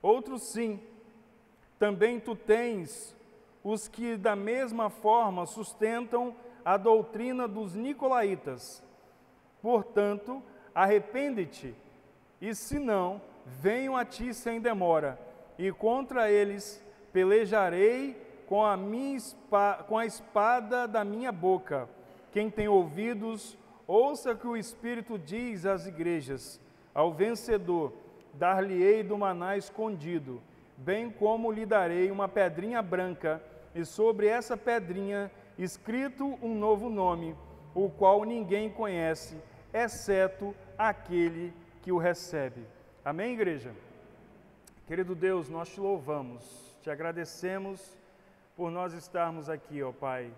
Outros sim. Também tu tens os que da mesma forma sustentam a doutrina dos nicolaítas. Portanto, arrepende-te, e se não, venho a ti sem demora, e contra eles pelejarei com a espada da minha boca. Quem tem ouvidos, ouça que o Espírito diz às igrejas. Ao vencedor, dar-lhe-ei do maná escondido, bem como lhe darei uma pedrinha branca, e sobre essa pedrinha escrito um novo nome, o qual ninguém conhece, exceto aquele que o recebe. Amém, igreja? Querido Deus, nós te louvamos, te agradecemos por nós estarmos aqui, ó Pai,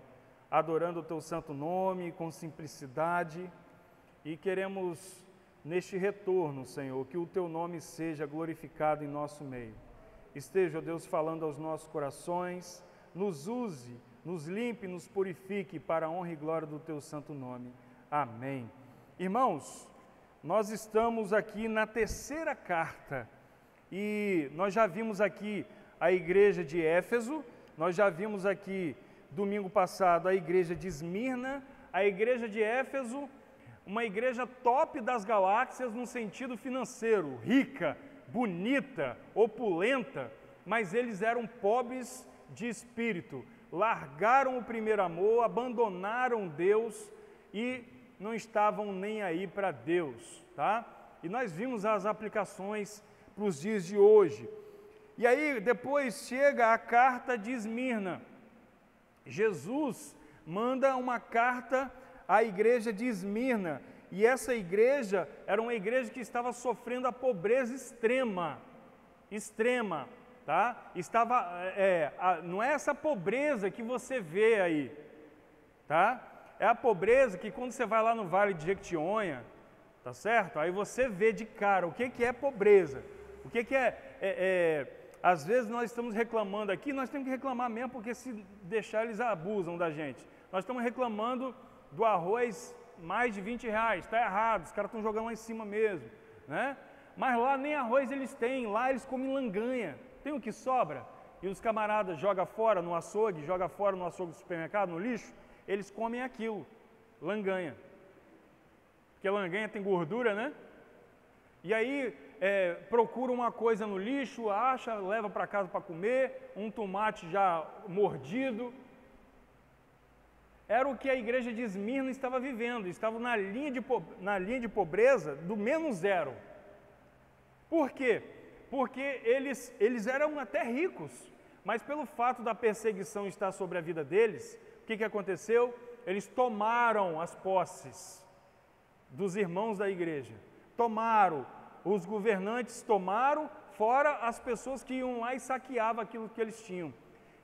adorando o teu santo nome com simplicidade, e queremos neste retorno, Senhor, que o teu nome seja glorificado em nosso meio. Esteja, ó Deus, falando aos nossos corações, nos use, nos limpe, nos purifique para a honra e glória do teu santo nome. Amém. Irmãos, nós estamos aqui na terceira carta, e nós já vimos aqui a igreja de Éfeso, nós já vimos aqui, domingo passado, a igreja de Esmirna, a igreja de Éfeso, uma igreja top das galáxias no sentido financeiro, rica, bonita, opulenta, mas eles eram pobres de espírito, largaram o primeiro amor, abandonaram Deus e não estavam nem aí para Deus, tá? E nós vimos as aplicações para os dias de hoje. E aí depois chega a carta de Esmirna. Jesus manda uma carta à igreja de Esmirna, e essa igreja era uma igreja que estava sofrendo a pobreza extrema, tá? Não é essa pobreza que você vê aí, tá? É a pobreza que quando você vai lá no Vale de Jequitinhonha, tá certo? Aí você vê de cara o que é pobreza, o que às vezes nós estamos reclamando aqui, nós temos que reclamar mesmo, porque se deixar eles abusam da gente. Nós estamos reclamando do arroz mais de R$20, está errado, os caras estão jogando lá em cima mesmo, né? Mas lá nem arroz eles têm, lá eles comem langanha, tem o que sobra, e os camaradas jogam fora no açougue, do supermercado, no lixo, eles comem aquilo, langanha, porque langanha tem gordura, né? E aí procura uma coisa no lixo, acha, leva para casa para comer, um tomate já mordido. Era o que a igreja de Esmirna estava vivendo, estava na linha de pobreza do menos zero. Por quê? Porque eles eram até ricos, mas pelo fato da perseguição estar sobre a vida deles, o que aconteceu? Eles tomaram as posses dos irmãos da igreja, os governantes tomaram, fora as pessoas que iam lá e saqueavam aquilo que eles tinham.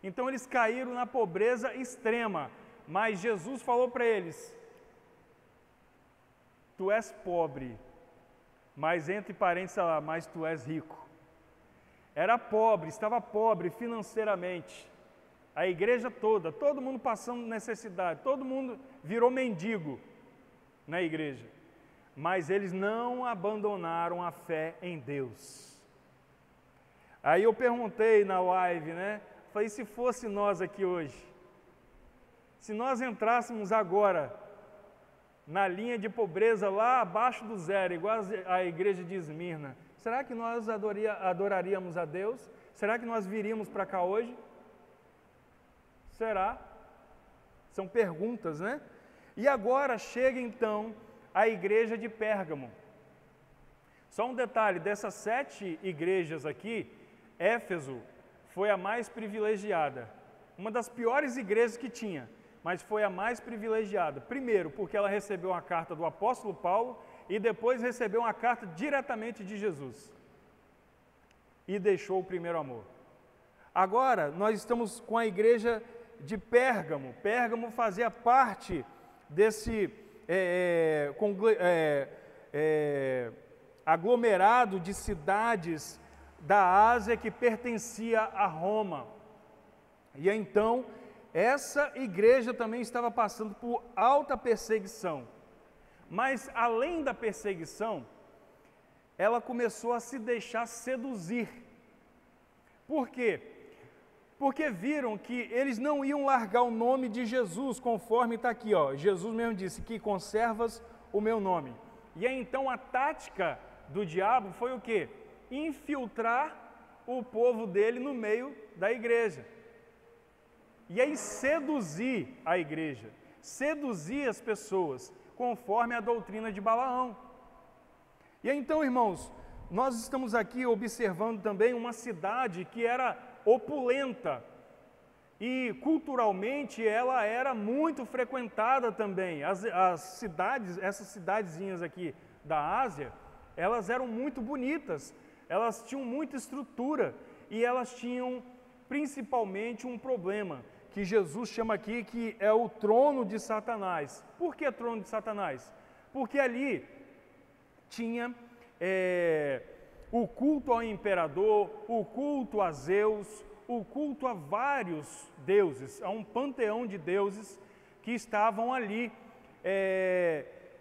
Então eles caíram na pobreza extrema, mas Jesus falou para eles: tu és pobre, mas entre parênteses lá, mas tu és rico. Era pobre, estava pobre financeiramente, a igreja toda, todo mundo passando necessidade, todo mundo virou mendigo na igreja, mas eles não abandonaram a fé em Deus. Aí eu perguntei na live, né? Falei, se fosse nós aqui hoje, se nós entrássemos agora na linha de pobreza lá abaixo do zero, igual a igreja de Esmirna, será que nós adoraríamos a Deus? Será que nós viríamos para cá hoje? Será? São perguntas, né? E agora chega então a igreja de Pérgamo. Só um detalhe, dessas 7 igrejas aqui, Éfeso foi a mais privilegiada, uma das piores igrejas que tinha, mas foi a mais privilegiada. Primeiro, porque ela recebeu uma carta do apóstolo Paulo e depois recebeu uma carta diretamente de Jesus e deixou o primeiro amor. Agora, nós estamos com a igreja de Pérgamo. Pérgamo fazia parte desse aglomerado de cidades da Ásia que pertencia a Roma. E então, essa igreja também estava passando por alta perseguição. Mas, além da perseguição, ela começou a se deixar seduzir Por quê? Porque viram que eles não iam largar o nome de Jesus, conforme está aqui, ó. Jesus mesmo disse que conservas o meu nome. E aí então a tática do diabo foi o quê? Infiltrar o povo dele no meio da igreja. E aí seduzir a igreja, seduzir as pessoas, conforme a doutrina de Balaão. E aí então, irmãos, nós estamos aqui observando também uma cidade que era opulenta e culturalmente ela era muito frequentada também. As cidades, essas cidadezinhas aqui da Ásia, elas eram muito bonitas, elas tinham muita estrutura e elas tinham principalmente um problema que Jesus chama aqui que é o trono de Satanás. Por que trono de Satanás? Porque ali tinha o culto ao imperador, o culto a Zeus, o culto a vários deuses, a um panteão de deuses que estavam ali.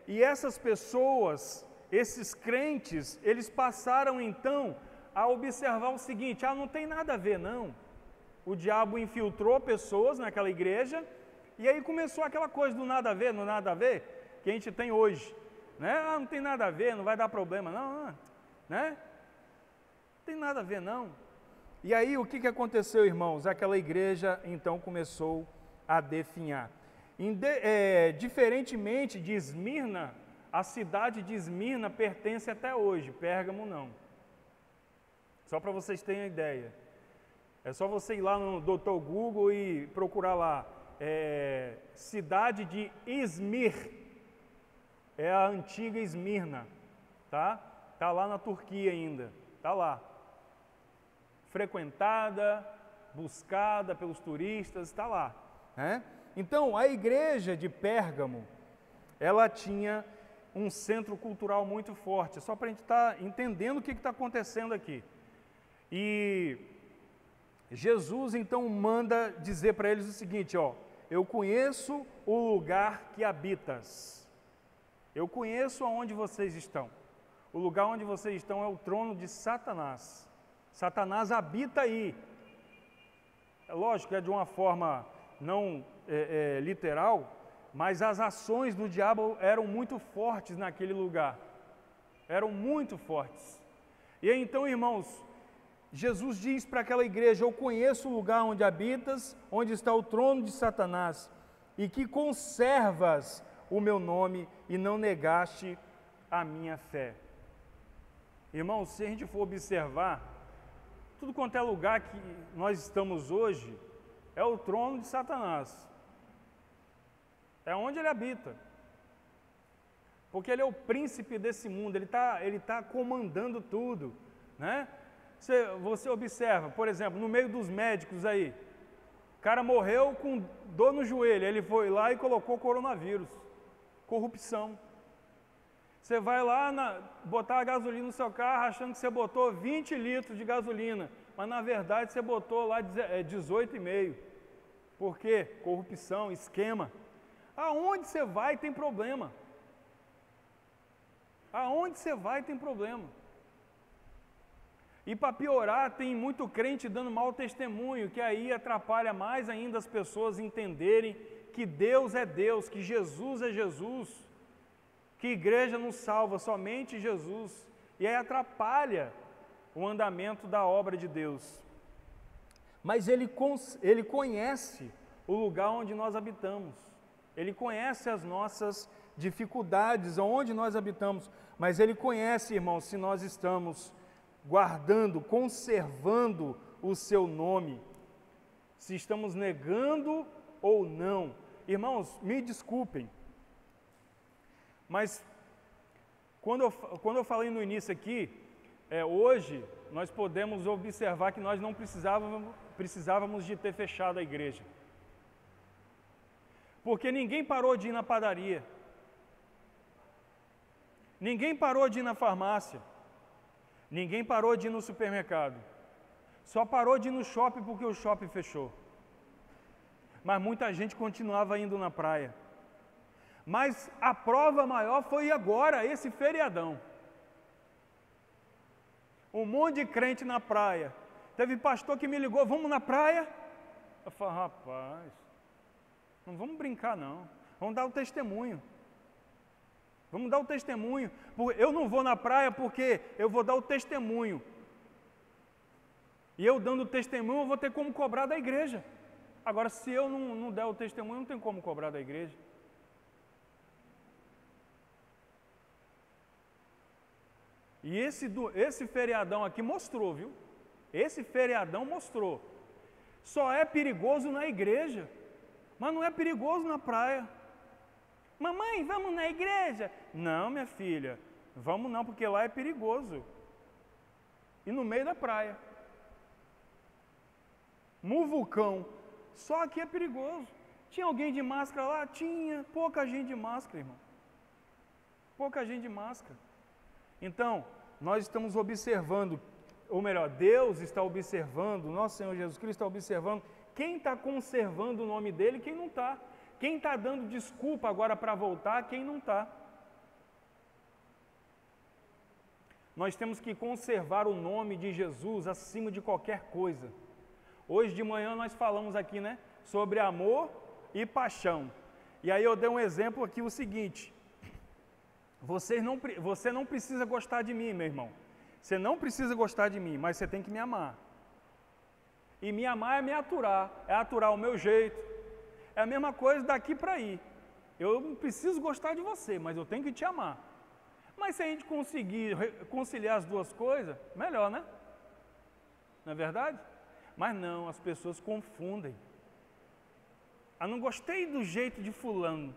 E essas pessoas, esses crentes, eles passaram então a observar o seguinte: não tem nada a ver não. O diabo infiltrou pessoas naquela igreja e aí começou aquela coisa do nada a ver, no nada a ver, que a gente tem hoje, né? Não tem nada a ver, não vai dar problema não, né? Não tem nada a ver não. E aí o que aconteceu, irmãos? Aquela igreja então começou a definhar. Diferentemente de Esmirna, a cidade de Esmirna pertence até hoje, Pérgamo não. Só para vocês terem a ideia. É só você ir lá no Dr. Google e procurar lá, cidade de Izmir, é a antiga Esmirna, tá? Tá lá na Turquia ainda, tá lá. Frequentada, buscada pelos turistas, está lá. Né? Então, a igreja de Pérgamo, ela tinha um centro cultural muito forte, só para a gente estar entendendo o que está acontecendo aqui. E Jesus então manda dizer para eles o seguinte, ó: eu conheço o lugar que habitas, eu conheço aonde vocês estão. O lugar onde vocês estão é o trono de Satanás. Satanás habita aí. É lógico que é de uma forma não literal, mas as ações do diabo eram muito fortes naquele lugar. Eram muito fortes. E aí, então, irmãos, Jesus diz para aquela igreja: eu conheço o lugar onde habitas, onde está o trono de Satanás, e que conservas o meu nome e não negaste a minha fé. Irmãos, se a gente for observar, tudo quanto é lugar que nós estamos hoje, é o trono de Satanás. É onde ele habita. Porque ele é o príncipe desse mundo, ele tá comandando tudo, né? Você observa, por exemplo, no meio dos médicos aí, o cara morreu com dor no joelho, ele foi lá e colocou coronavírus, corrupção. Você vai lá botar a gasolina no seu carro achando que você botou 20 litros de gasolina, mas na verdade você botou lá 18,5. Por quê? Corrupção, esquema. Aonde você vai tem problema. Aonde você vai tem problema. E para piorar, tem muito crente dando mau testemunho, que aí atrapalha mais ainda as pessoas entenderem que Deus é Deus, que Jesus é Jesus, que igreja não salva, somente Jesus. E aí atrapalha o andamento da obra de Deus. Mas ele conhece o lugar onde nós habitamos. Ele conhece as nossas dificuldades, onde nós habitamos. Mas ele conhece, irmãos, se nós estamos guardando, conservando o seu nome, se estamos negando ou não. Irmãos, me desculpem, mas quando eu falei no início aqui, hoje nós podemos observar que nós não precisávamos de ter fechado a igreja, porque ninguém parou de ir na padaria, ninguém parou de ir na farmácia, ninguém parou de ir no supermercado, só parou de ir no shopping porque o shopping fechou. Mas muita gente continuava indo na praia. Mas a prova maior foi agora, esse feriadão. Um monte de crente na praia. Teve pastor que me ligou, vamos na praia? Eu falei, rapaz, não vamos brincar não, vamos dar o testemunho. Vamos dar o testemunho. Eu não vou na praia porque eu vou dar o testemunho. E eu dando o testemunho, eu vou ter como cobrar da igreja. Agora, se eu não der o testemunho, não tem como cobrar da igreja. E esse feriadão aqui mostrou, viu? Esse feriadão mostrou. Só é perigoso na igreja, mas não é perigoso na praia. Mamãe, vamos na igreja? Não, minha filha, vamos não, porque lá é perigoso. E no meio da praia. Muvucão, só aqui é perigoso. Tinha alguém de máscara lá? Tinha, pouca gente de máscara, irmão. Pouca gente de máscara. Então, nós estamos observando, ou melhor, Deus está observando, nosso Senhor Jesus Cristo está observando quem está conservando o nome dele e quem não está. Quem está dando desculpa agora para voltar, quem não está. Nós temos que conservar o nome de Jesus acima de qualquer coisa. Hoje de manhã nós falamos aqui, né, sobre amor e paixão. E aí eu dei um exemplo aqui, o seguinte: você não precisa gostar de mim, meu irmão. Você não precisa gostar de mim, mas você tem que me amar. E me amar é me aturar, é aturar o meu jeito. É a mesma coisa daqui para aí. Eu não preciso gostar de você, mas eu tenho que te amar. Mas se a gente conseguir conciliar as duas coisas, melhor, né? Não é verdade? Mas não, as pessoas confundem. Eu não gostei do jeito de fulano,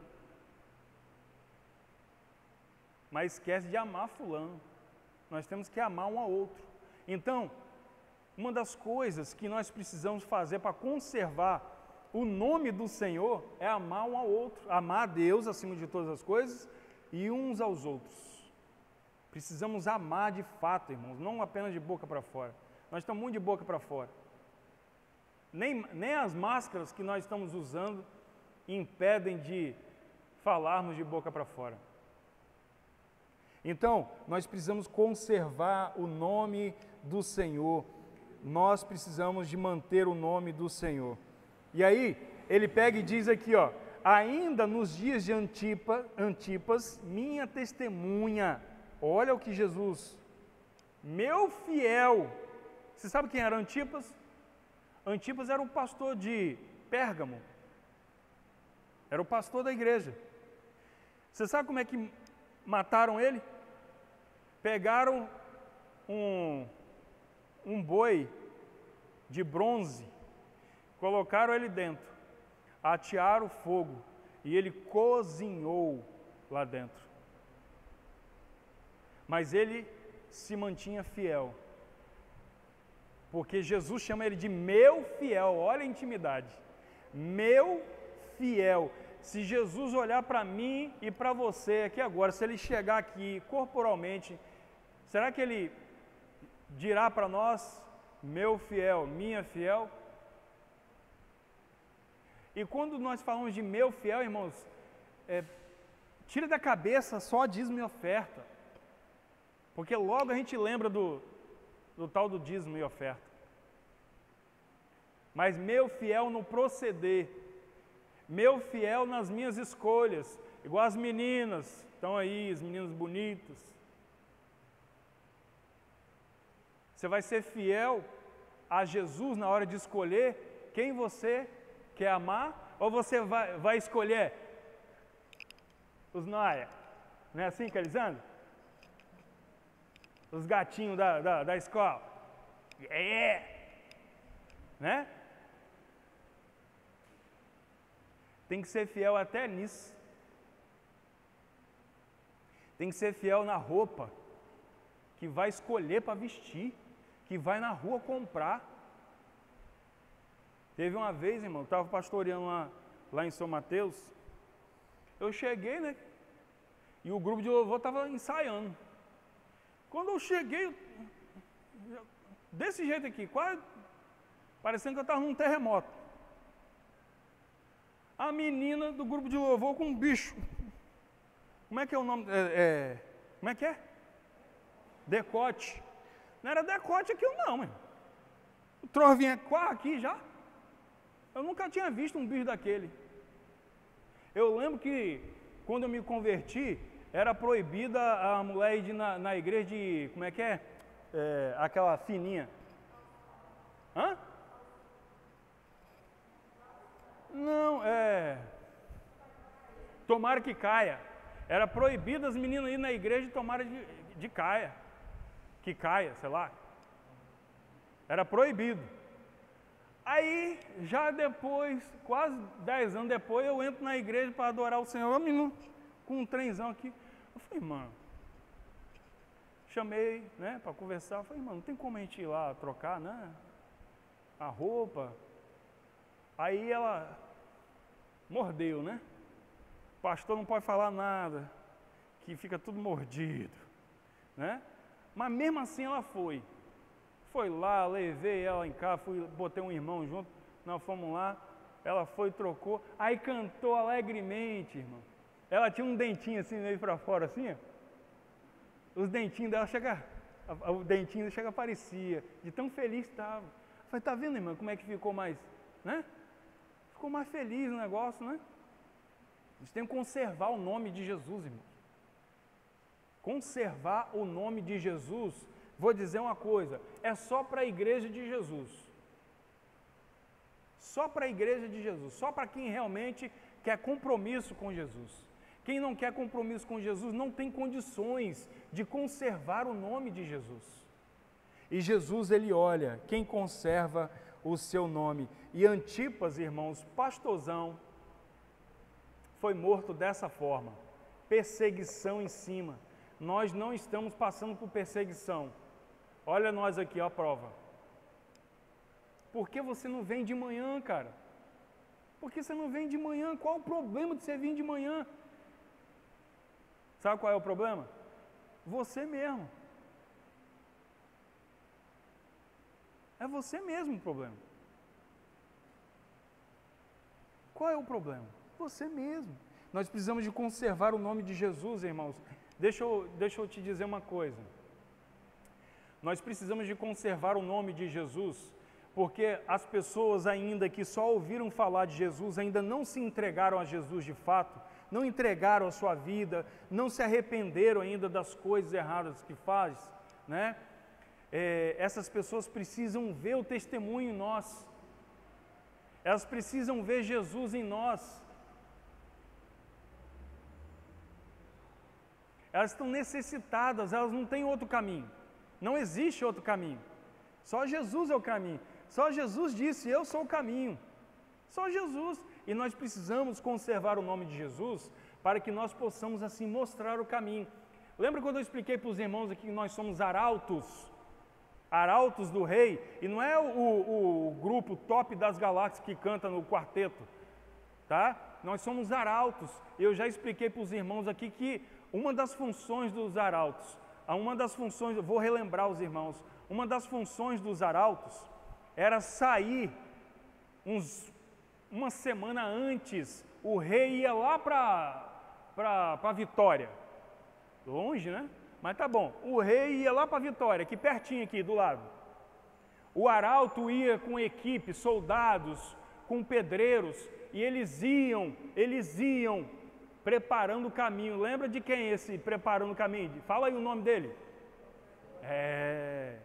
mas esquece de amar fulano. Nós temos que amar um ao outro. Então, uma das coisas que nós precisamos fazer para conservar o nome do Senhor é amar um ao outro, amar a Deus acima de todas as coisas e uns aos outros. Precisamos amar de fato, irmãos, não apenas de boca para fora. Nós estamos muito de boca para fora. Nem as máscaras que nós estamos usando impedem de falarmos de boca para fora. Então, nós precisamos conservar o nome do Senhor. Nós precisamos de manter o nome do Senhor. E aí, ele pega e diz aqui, ó, ainda nos dias de Antipas, minha testemunha, olha o que Jesus, meu fiel, você sabe quem era Antipas? Antipas era um pastor de Pérgamo, era o pastor da igreja. Você sabe como é que mataram ele? Pegaram um boi de bronze, colocaram ele dentro, atearam fogo e ele cozinhou lá dentro. Mas ele se mantinha fiel, porque Jesus chama ele de meu fiel. Olha a intimidade, meu fiel. Se Jesus olhar para mim e para você aqui agora, se ele chegar aqui corporalmente, será que ele dirá para nós, meu fiel, minha fiel? E quando nós falamos de meu fiel, irmãos, tira da cabeça só dízimo e oferta, porque logo a gente lembra do tal do dízimo e oferta. Mas meu fiel no proceder, meu fiel nas minhas escolhas, igual as meninas, estão aí, as meninas bonitas. Você vai ser fiel a Jesus na hora de escolher quem você quer amar, ou você vai escolher os noia? Não é assim que eles andam? Os gatinhos da escola. Né? Tem que ser fiel até nisso. Tem que ser fiel na roupa que vai escolher para vestir, que vai na rua comprar. Teve uma vez, irmão, eu estava pastoreando lá em São Mateus. Eu cheguei, né? E o grupo de louvor estava ensaiando. Quando eu cheguei, desse jeito aqui, quase parecendo que eu estava num terremoto. A menina do grupo de louvor com um bicho. Como é que é o nome? Como é que é? Decote. Não era decote aquilo não, irmão. O troço vinha aqui já. Eu nunca tinha visto um bicho daquele. Eu lembro que quando eu me converti, era proibida a mulher ir na igreja de, como é que é? Aquela fininha. Hã? Não, tomara que caia. Era proibido as meninas ir na igreja e tomara de caia. Que caia, sei lá. Era proibido. Aí, já depois, quase 10 anos depois, eu entro na igreja para adorar o Senhor, com um trenzão aqui. Eu falei, mano, chamei, né, para conversar. Eu falei, mano, não tem como a gente ir lá trocar, né, a roupa. Aí ela mordeu, né? O pastor não pode falar nada, que fica tudo mordido, né? Mas mesmo assim ela foi. Foi lá, levei ela em casa, botei um irmão junto, nós fomos lá, ela foi, trocou, aí cantou alegremente, irmão. Ela tinha um dentinho assim, meio para fora, assim, ó. Os dentinhos dela o dentinho chega aparecia, de tão feliz que estava. Falei, tá vendo, irmão, como é que ficou mais, né? Ficou mais feliz o negócio, né? A gente tem que conservar o nome de Jesus, irmão. Conservar o nome de Jesus. Vou dizer uma coisa, é só para a igreja de Jesus. Só para a igreja de Jesus, só para quem realmente quer compromisso com Jesus. Quem não quer compromisso com Jesus não tem condições de conservar o nome de Jesus. E Jesus, ele olha quem conserva o seu nome. E Antipas, irmãos, pastorzão, foi morto dessa forma, perseguição em cima. Nós não estamos passando por perseguição. Olha nós aqui, ó, a prova. Por que você não vem de manhã, cara? Por que você não vem de manhã? Qual o problema de você vir de manhã? Sabe qual é o problema? Você mesmo. É você mesmo o problema. Qual é o problema? Você mesmo. Nós precisamos de conservar o nome de Jesus, irmãos. Deixa eu te dizer uma coisa. Nós precisamos de conservar o nome de Jesus, porque as pessoas ainda que só ouviram falar de Jesus, ainda não se entregaram a Jesus de fato, não entregaram a sua vida, não se arrependeram ainda das coisas erradas que faz, né? Essas pessoas precisam ver o testemunho em nós, elas precisam ver Jesus em nós. Elas estão necessitadas, elas não têm outro caminho. Não existe outro caminho. Só Jesus é o caminho. Só Jesus disse, eu sou o caminho. Só Jesus. E nós precisamos conservar o nome de Jesus para que nós possamos assim mostrar o caminho. Lembra quando eu expliquei para os irmãos aqui que nós somos arautos? Arautos do rei. E não é o grupo top das galáxias que canta no quarteto. Tá? Nós somos arautos. Eu já expliquei para os irmãos aqui que uma das funções dos arautos, eu vou relembrar os irmãos, uma das funções dos arautos era sair uma semana antes, o rei ia lá para Vitória, longe, né? Mas tá bom, o rei ia lá para Vitória, aqui pertinho aqui do lado. O arauto ia com equipe, soldados, com pedreiros, e eles iam preparando o caminho. Lembra de quem é esse preparando o caminho? Fala aí o nome dele.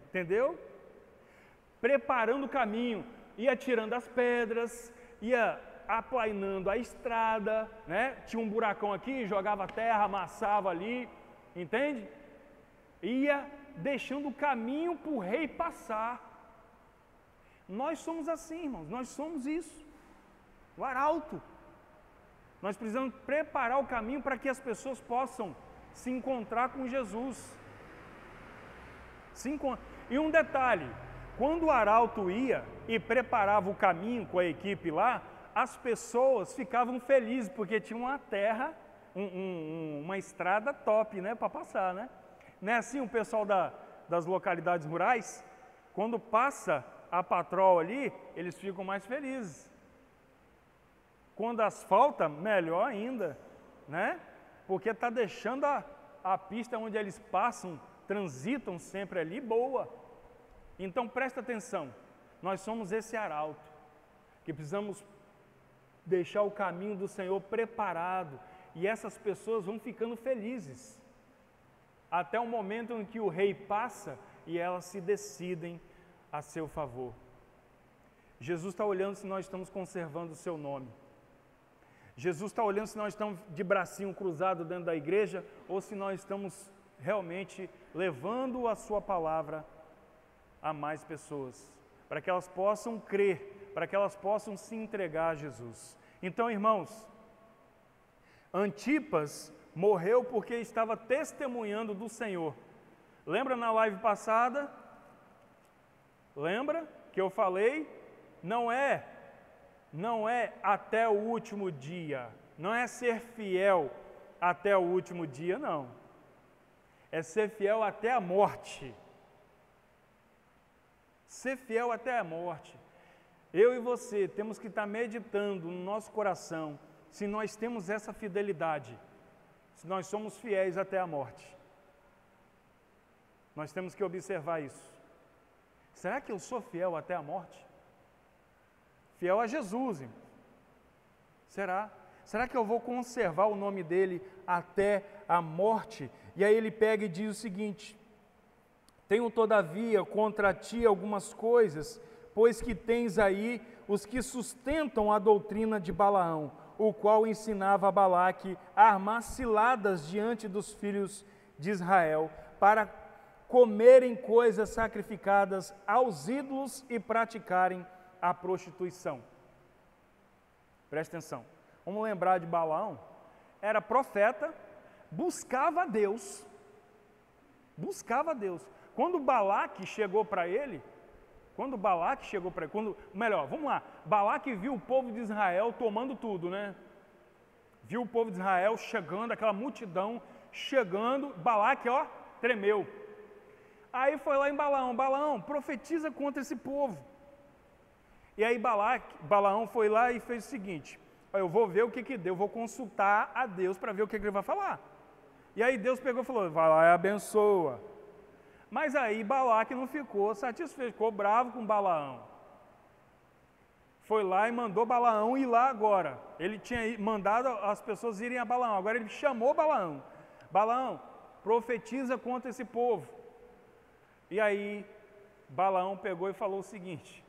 Entendeu? Preparando o caminho, ia tirando as pedras, ia aplainando a estrada, né? Tinha um buracão aqui, jogava terra, amassava ali, entende? Ia deixando o caminho para o rei passar. Nós somos assim, irmãos, nós somos isso. O arauto. Nós precisamos preparar o caminho para que as pessoas possam se encontrar com Jesus. E um detalhe, quando o arauto ia e preparava o caminho com a equipe lá, as pessoas ficavam felizes, porque tinha uma terra, uma estrada top, né, para passar, né? Não é assim o pessoal das localidades rurais? Quando passa a patroa ali, eles ficam mais felizes. Quando asfalta, melhor ainda, né? Porque está deixando a pista onde eles passam, transitam sempre ali, boa. Então presta atenção, Nós somos esse arauto, que precisamos deixar o caminho do Senhor preparado, e essas pessoas vão ficando felizes, até o momento em que o rei passa e elas se decidem a seu favor. Jesus está olhando se nós estamos conservando o seu nome. Jesus está olhando se nós estamos de bracinho cruzado dentro da igreja ou se nós estamos realmente levando a sua palavra a mais pessoas, para que elas possam crer, para que elas possam se entregar a Jesus. Então, irmãos, Antipas morreu porque estava testemunhando do Senhor. Lembra na live passada? Lembra que eu falei? Não é até o último dia, não é ser fiel até o último dia, não. É ser fiel até a morte. Ser fiel até a morte. Eu e você temos que estar meditando no nosso coração se nós temos essa fidelidade, se nós somos fiéis até a morte. Nós temos que observar isso. Será que eu sou fiel até a morte? Fiel a Jesus, irmão. Será? Será que eu vou conservar o nome dele até a morte? E aí ele pega e diz o seguinte: tenho todavia contra ti algumas coisas, pois que tens aí os que sustentam a doutrina de Balaão, o qual ensinava a Balaque a armar ciladas diante dos filhos de Israel, para comerem coisas sacrificadas aos ídolos e praticarem a prostituição. Presta atenção. Vamos lembrar de Balaão. Era profeta, buscava a Deus. Buscava a Deus. Quando Balaque chegou para ele, vamos lá, Balaque viu o povo de Israel tomando tudo, né? Viu o povo de Israel chegando, aquela multidão chegando, Balaque, tremeu. Aí foi lá em Balaão, Balaão, profetiza contra esse povo. E aí Balaão foi lá e fez o seguinte: eu vou ver o que deu, vou consultar a Deus para ver o que ele vai falar. E aí Deus pegou e falou: vai lá e abençoa. Mas aí Balaque não ficou satisfeito, ficou bravo com Balaão. Foi lá e mandou Balaão ir lá agora. Ele tinha mandado as pessoas irem a Balaão, agora ele chamou Balaão. Balaão, profetiza contra esse povo. E aí Balaão pegou e falou o seguinte: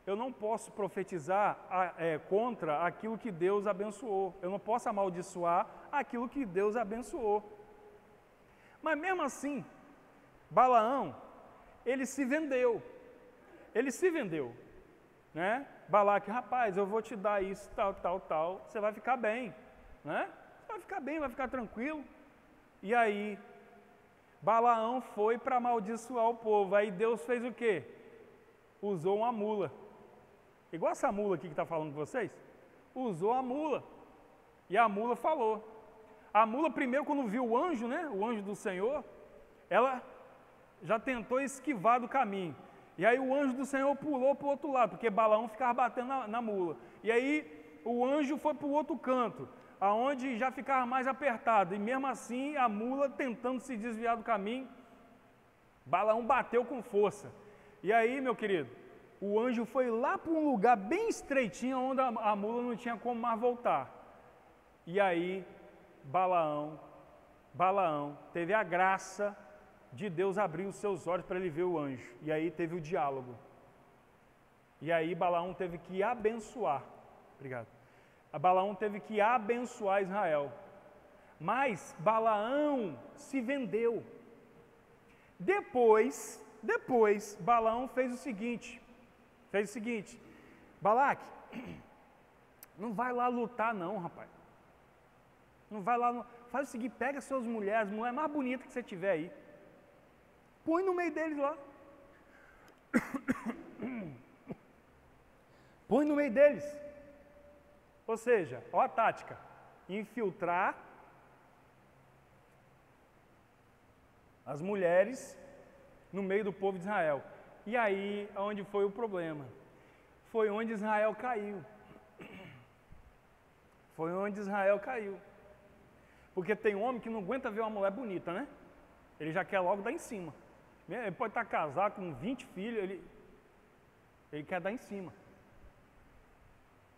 eu não posso profetizar contra aquilo que Deus abençoou. Eu não posso amaldiçoar aquilo que Deus abençoou. Mas mesmo assim, Balaão, ele se vendeu. Né? Balaque, rapaz, eu vou te dar isso, tal, você vai ficar bem. Né? Você vai ficar bem, vai ficar tranquilo. E aí, Balaão foi para amaldiçoar o povo. Aí Deus fez o quê? Usou uma mula. Igual essa mula aqui que está falando com vocês. Usou a mula. E a mula falou. A mula primeiro, quando viu o anjo, né? O anjo do Senhor, ela já tentou esquivar do caminho. E aí o anjo do Senhor pulou para o outro lado, porque Balaão ficava batendo na mula. E aí o anjo foi para o outro canto, aonde já ficava mais apertado. E mesmo assim, a mula tentando se desviar do caminho, Balaão bateu com força. E aí, meu querido, o anjo foi lá para um lugar bem estreitinho, onde a mula não tinha como mais voltar. E aí, Balaão teve a graça de Deus abrir os seus olhos para ele ver o anjo. E aí teve o diálogo. E aí Balaão teve que abençoar. Obrigado. Balaão teve que abençoar Israel. Mas Balaão se vendeu. Depois Balaão fez o seguinte. Balaque, não vai lá lutar não, rapaz. Não vai lá, faz o seguinte, pega suas mulheres, as mulheres mais bonitas que você tiver aí. Põe no meio deles lá. Põe no meio deles. Ou seja, ó a tática. Infiltrar as mulheres no meio do povo de Israel. E aí, onde foi o problema? Foi onde Israel caiu. Foi onde Israel caiu. Porque tem homem que não aguenta ver uma mulher bonita, né? Ele já quer logo dar em cima. Ele pode estar casado com 20 filhos, Ele quer dar em cima.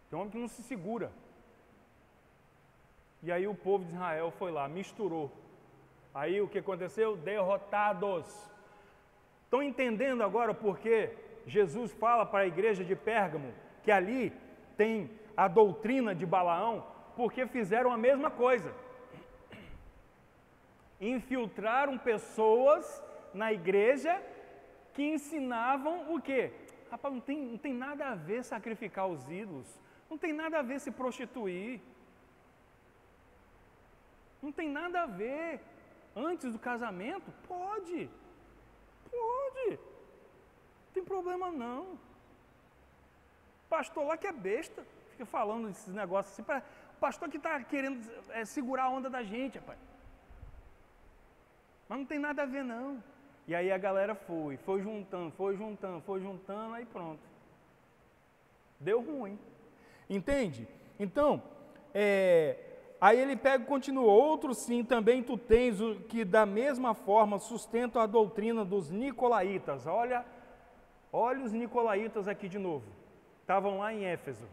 Tem um homem que não se segura. E aí o povo de Israel foi lá, misturou. Aí o que aconteceu? Derrotados. Estão entendendo agora por que Jesus fala para a igreja de Pérgamo que ali tem a doutrina de Balaão? Porque fizeram a mesma coisa. Infiltraram pessoas na igreja que ensinavam o quê? Rapaz, não tem nada a ver sacrificar os ídolos. Não tem nada a ver se prostituir. Não tem nada a ver. Antes do casamento? Pode. Pode. Não tem problema não. Pastor lá que é besta. Fica falando desses negócios assim. O pastor que está querendo segurar a onda da gente, rapaz. Mas não tem nada a ver não. E aí a galera foi juntando, aí pronto. Deu ruim. Entende? Então, aí ele pega e continua. Outro sim, também tu tens o que da mesma forma sustentam a doutrina dos nicolaítas. Olha os nicolaítas aqui de novo. Estavam lá em Éfeso.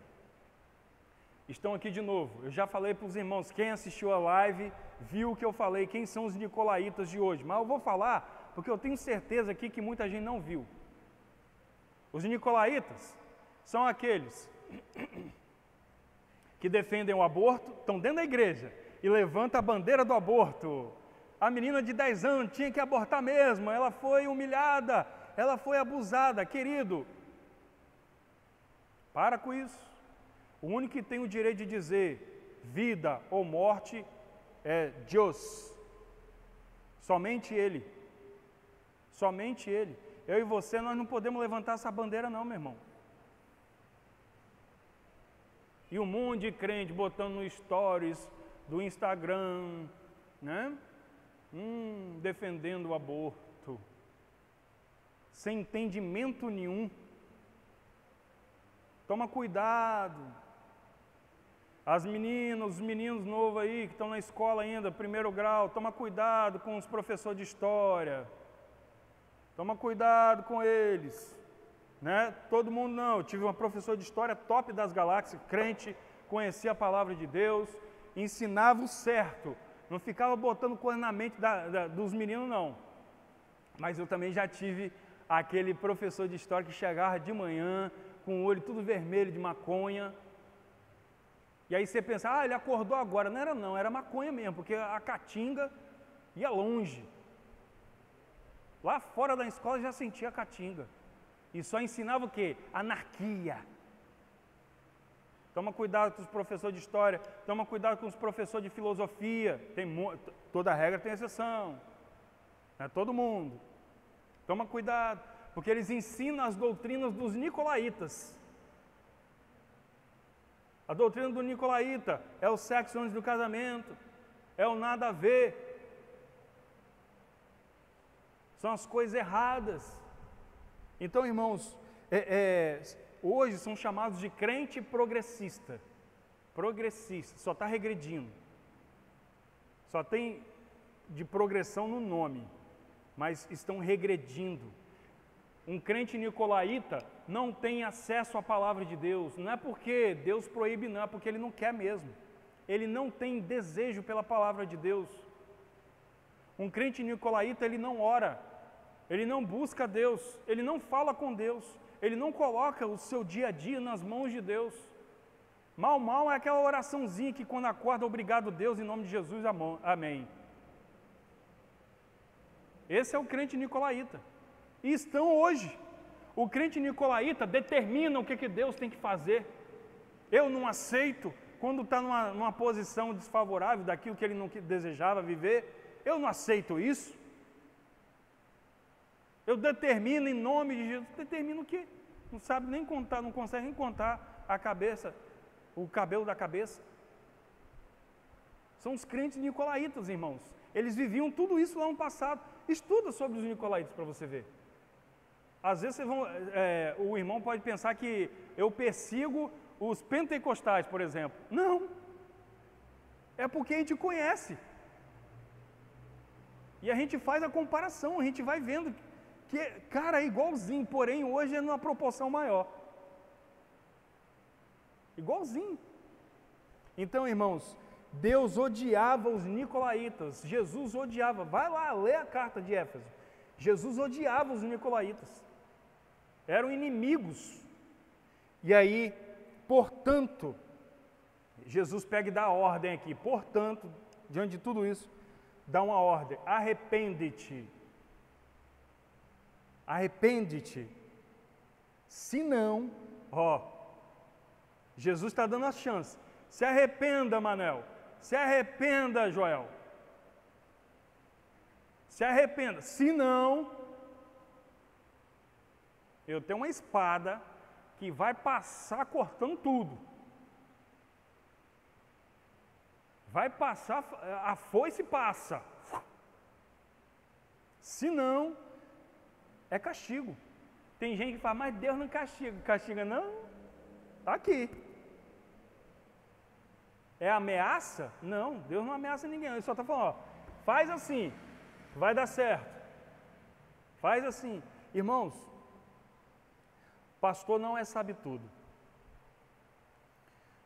Estão aqui de novo. Eu já falei para os irmãos, quem assistiu a live, viu o que eu falei, quem são os nicolaítas de hoje. Mas eu vou falar, porque eu tenho certeza aqui que muita gente não viu. Os nicolaítas são aqueles que defendem o aborto, estão dentro da igreja e levantam a bandeira do aborto. A menina de 10 anos tinha que abortar mesmo, ela foi humilhada, ela foi abusada. Querido, para com isso. O único que tem o direito de dizer vida ou morte é Deus. Somente Ele. Somente Ele. Eu e você, nós não podemos levantar essa bandeira não, meu irmão. E um monte de crente botando no stories do Instagram, né? Defendendo o aborto. Sem entendimento nenhum. Toma cuidado. As meninas, os meninos novos aí, que estão na escola ainda, primeiro grau, toma cuidado com os professores de história. Toma cuidado com eles. Né? Todo mundo não. Eu tive uma professora de história top das galáxias, crente, conhecia a palavra de Deus, ensinava o certo. Não ficava botando coisa na mente dos meninos, não. Mas eu também já tive aquele professor de história que chegava de manhã, com o olho tudo vermelho de maconha. E aí você pensa, ele acordou agora. Não era não, era maconha mesmo, porque a caatinga ia longe. Lá fora da escola já sentia a caatinga. E só ensinava o quê? Anarquia. Toma cuidado com os professores de história, toma cuidado com os professores de filosofia. Toda regra tem exceção. Não é todo mundo. Toma cuidado, porque eles ensinam as doutrinas dos nicolaítas. A doutrina do nicolaíta é o sexo antes do casamento, é o nada a ver. São as coisas erradas. Então, irmãos, hoje são chamados de crente progressista. Progressista, só está regredindo. Só tem de progressão no nome, mas estão regredindo. Um crente nicolaíta não tem acesso à palavra de Deus. Não é porque Deus proíbe, não, é porque ele não quer mesmo. Ele não tem desejo pela palavra de Deus. Um crente nicolaíta, ele não ora, ele não busca Deus, ele não fala com Deus, ele não coloca o seu dia a dia nas mãos de Deus. Mal é aquela oraçãozinha que quando acorda, obrigado Deus, em nome de Jesus, amém. Esse é o crente nicolaíta. E estão hoje. O crente nicolaíta determina o que Deus tem que fazer. Eu não aceito, quando está numa posição desfavorável daquilo que ele não desejava viver, eu não aceito isso. Eu determino em nome de Jesus. Determino o quê? Não sabe nem contar, não consegue nem contar a cabeça, o cabelo da cabeça. São os crentes nicolaítas, irmãos. Eles viviam tudo isso lá no passado. Estuda sobre os nicolaítas para você ver. Às vezes o irmão pode pensar que eu persigo os pentecostais, por exemplo. Não. É porque a gente conhece. E a gente faz a comparação, a gente vai vendo Que, cara, é igualzinho, porém hoje é numa proporção maior. Igualzinho. Então, irmãos, Deus odiava os nicolaítas, Jesus odiava. Vai lá, lê a carta de Éfeso. Jesus odiava os nicolaítas. Eram inimigos. E aí, portanto, Jesus pega e dá a ordem aqui. Portanto, diante de tudo isso, dá uma ordem: arrepende-te. Arrepende-te. Se não, Jesus está dando a chance. Se arrependa, Manel. Se arrependa, Joel. Se arrependa. Se não, eu tenho uma espada que vai passar cortando tudo. Vai passar, a foice passa. Se não, é castigo. Tem gente que fala, mas Deus não castiga. Castiga não? Está aqui. É ameaça? Não, Deus não ameaça ninguém. Ele só está falando, faz assim, vai dar certo. Faz assim. Irmãos, pastor não é sabe tudo.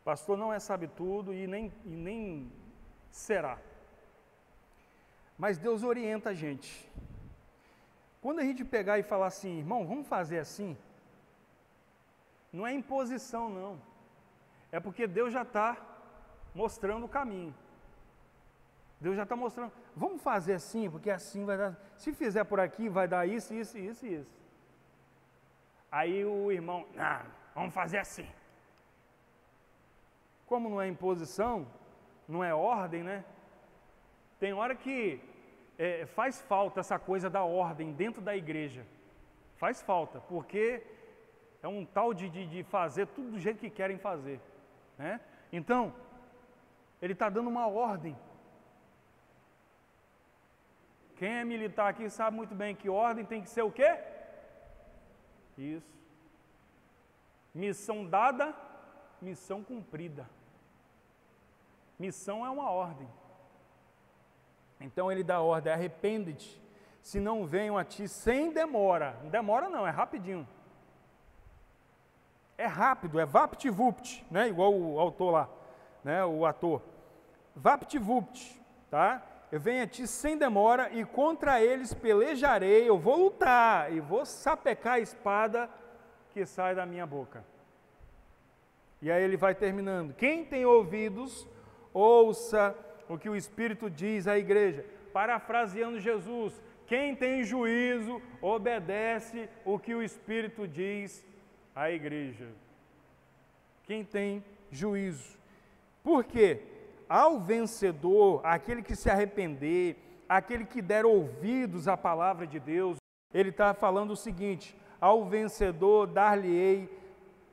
Pastor não é sabe tudo e nem será. Mas Deus orienta a gente. Quando a gente pegar e falar assim, irmão, vamos fazer assim, não é imposição não. É porque Deus já está mostrando o caminho. Deus já está mostrando, vamos fazer assim, porque assim vai dar, se fizer por aqui vai dar isso, isso, isso e isso. Aí o irmão, não, vamos fazer assim. Como não é imposição, não é ordem, né? Tem hora que faz falta essa coisa da ordem dentro da igreja. Faz falta, porque é um tal de fazer tudo do jeito que querem fazer, né? Então, ele está dando uma ordem. Quem é militar aqui sabe muito bem que ordem tem que ser o quê? Isso. Missão dada, missão cumprida. Missão é uma ordem. Então ele dá a ordem, arrepende-te, se não venham a ti sem demora. Não demora não, é rapidinho. É rápido, é vapt-vupt, né? Igual o autor lá, né? O ator. Vapt-vupt, tá? Eu venho a ti sem demora e contra eles pelejarei, eu vou lutar e vou sapecar a espada que sai da minha boca. E aí ele vai terminando. Quem tem ouvidos, ouça o que o Espírito diz à igreja. Parafraseando Jesus, quem tem juízo, obedece o que o Espírito diz à igreja. Quem tem juízo. Por quê? Ao vencedor, aquele que se arrepender, aquele que der ouvidos à palavra de Deus, ele está falando o seguinte: ao vencedor dar-lhe-ei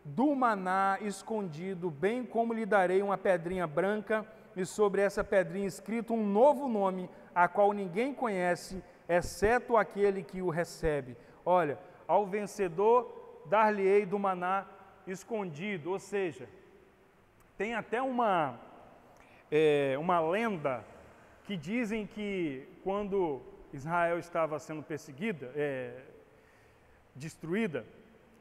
do maná escondido, bem como lhe darei uma pedrinha branca, e sobre essa pedrinha escrito um novo nome, a qual ninguém conhece, exceto aquele que o recebe. Olha, ao vencedor dar-lhe-ei do maná escondido, ou seja, tem até uma lenda que dizem que quando Israel estava sendo perseguida, destruída,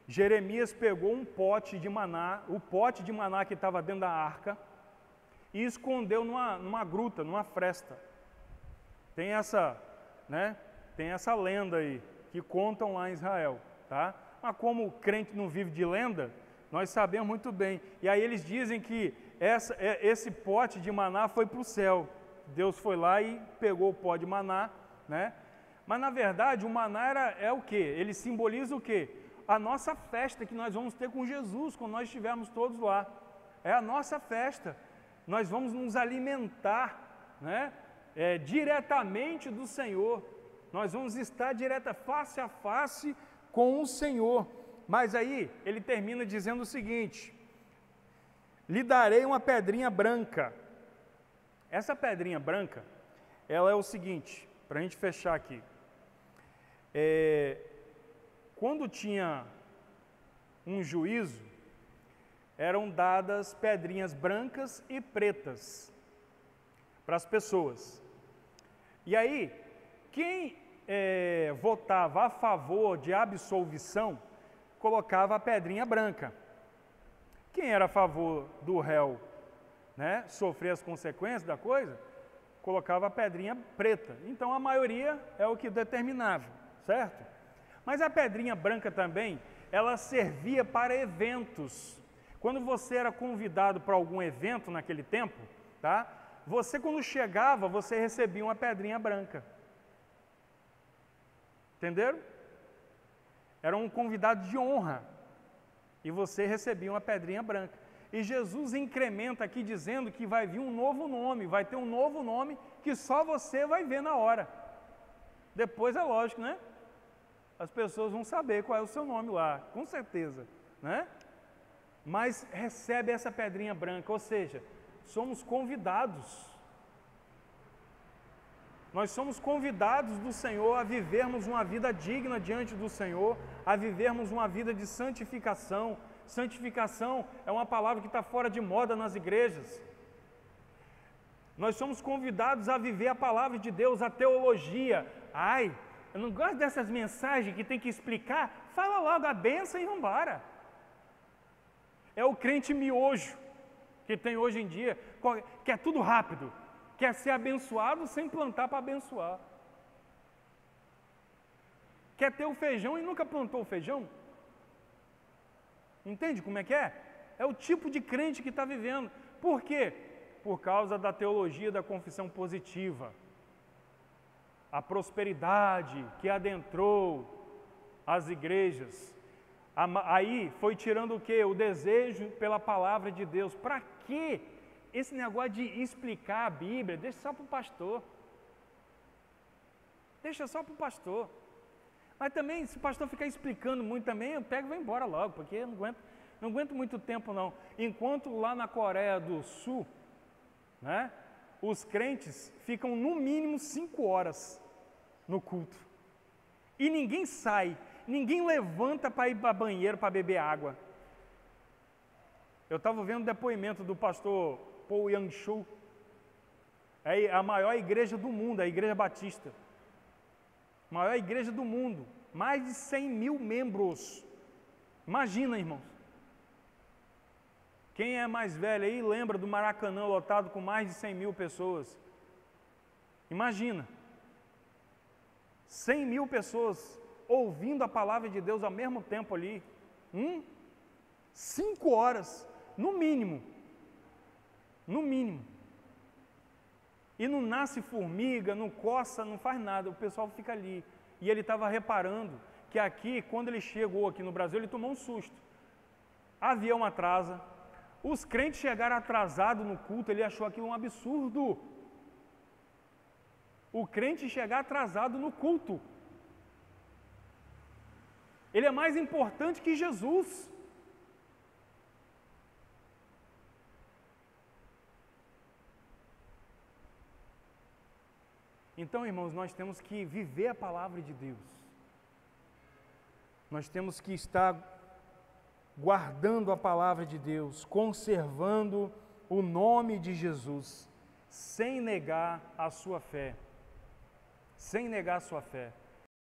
Jeremias pegou um pote de maná, o pote de maná que estava dentro da arca, e escondeu numa gruta, numa fresta. Tem essa lenda aí, que contam lá em Israel, tá? Mas como o crente não vive de lenda, nós sabemos muito bem. E aí eles dizem que esse pote de maná foi para o céu. Deus foi lá e pegou o pó de maná, né? Mas na verdade o maná é o quê? Ele simboliza o quê? A nossa festa que nós vamos ter com Jesus, quando nós estivermos todos lá. É a nossa festa. Nós vamos nos alimentar, né? Diretamente do Senhor. Nós vamos estar face a face com o Senhor. Mas aí ele termina dizendo o seguinte: lhe darei uma pedrinha branca. Essa pedrinha branca, ela é o seguinte, para a gente fechar aqui. Quando tinha um juízo, eram dadas pedrinhas brancas e pretas para as pessoas. E aí, quem votava a favor de absolvição, colocava a pedrinha branca. Quem era a favor do réu, né, sofrer as consequências da coisa, colocava a pedrinha preta. Então a maioria é o que determinava, certo? Mas a pedrinha branca também, ela servia para eventos. Quando você era convidado para algum evento naquele tempo, tá? Você, quando chegava, você recebia uma pedrinha branca. Entenderam? Era um convidado de honra. E você recebia uma pedrinha branca. E Jesus incrementa aqui dizendo que vai vir um novo nome, vai ter um novo nome que só você vai ver na hora. Depois é lógico, né? As pessoas vão saber qual é o seu nome lá, com certeza, né? Mas recebe essa pedrinha branca, ou seja, somos convidados. Nós somos convidados do Senhor a vivermos uma vida digna diante do Senhor, a vivermos uma vida de santificação. Santificação é uma palavra que está fora de moda nas igrejas. Nós somos convidados a viver a palavra de Deus, a teologia. Ai, eu não gosto dessas mensagens que tem que explicar. Fala logo a bênção e vamos embora. É o crente miojo que tem hoje em dia, que é tudo rápido, quer ser abençoado sem plantar para abençoar. Quer ter o feijão e nunca plantou o feijão? Entende como é que é? É o tipo de crente que está vivendo. Por quê? Por causa da teologia da confissão positiva. A prosperidade que adentrou as igrejas. Aí foi tirando o quê? O desejo pela palavra de Deus. Para quê? Esse negócio de explicar a Bíblia, deixa só para o pastor. Deixa só para o pastor. Mas também, se o pastor ficar explicando muito também, eu pego e vou embora logo, porque eu não aguento muito tempo não. Enquanto lá na Coreia do Sul, né, os crentes ficam no mínimo 5 horas no culto. E ninguém sai, ninguém levanta para ir para banheiro para beber água. Eu estava vendo o depoimento do pastor Paul Yang-Shu, é a maior igreja do mundo, a Igreja Batista. Maior igreja do mundo, mais de 100 mil membros. Imagina, irmãos. Quem é mais velho aí lembra do Maracanã lotado com mais de 100 mil pessoas. Imagina. 100 mil pessoas ouvindo a palavra de Deus ao mesmo tempo ali. 5 horas, no mínimo. No mínimo. E não nasce formiga, não coça, não faz nada, o pessoal fica ali. E ele estava reparando que aqui, quando ele chegou aqui no Brasil, ele tomou um susto. Avião atrasa, os crentes chegaram atrasados no culto, ele achou aquilo um absurdo. O crente chegar atrasado no culto. Ele é mais importante que Jesus. Então, irmãos, nós temos que viver a palavra de Deus. Nós temos que estar guardando a palavra de Deus, conservando o nome de Jesus, sem negar a sua fé. Sem negar a sua fé.